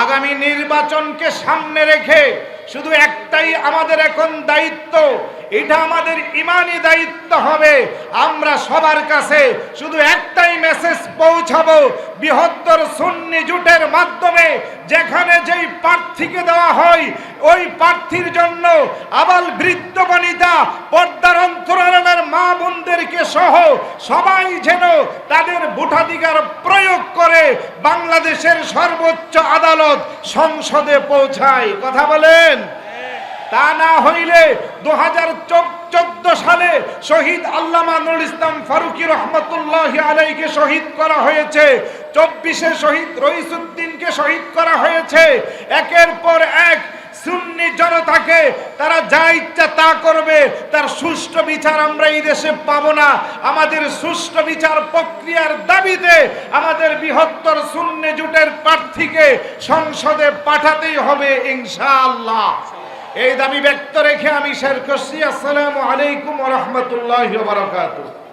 আগামী নির্বাচনকে সামনে রেখে শুধু একটাই আমাদের এখন দায়িত্ব, এটা আমাদের ইমানি দায়িত্ব হবে। আমরা সবার কাছে শুধু একটাই মেসেজ পৌঁছাবো, বৃহত্তর সুন্নি জোটের মাধ্যমে যেখানে যেই প্রার্থীকে দেওয়া হয় ওই প্রার্থীর জন্য আবাল বৃদ্ধ বনিতা পর্দার অন্তরালের মা বোনদেরকে সহ সবাই যেন তাদের ভোটাধিকার প্রয়োগ করে বাংলাদেশের সর্বোচ্চ আদালত সংসদে পৌঁছায়। কথা বলেন? তা না হইলে 2014 সালে শহীদ আল্লামা নুরুল ইসলাম ফারুকী রহমতুল্লাহি আলাইহিকে শহীদ করা হয়েছে, 24-এ শহীদ রইসুদ্দিনকে শহীদ করা হয়েছে। একের পর এক সুন্নি জনতাকে তারা যা ইচ্ছা তা করবে, তার সুষ্ঠু বিচার আমরা এই দেশে পাবো না। আমাদের সুষ্ঠু বিচার প্রক্রিয়ার দাবিতে আমাদের বৃহত্তর সুন্নি জোটের প্রার্থীকে সংসদে পাঠাতেই হবে ইনশাআল্লাহ। এই দাবি ব্যক্ত রেখে আমি শেষ করছি। আসসালামু আলাইকুম ওয়া রাহমাতুল্লাহি ওয়া বারাকাতুহু।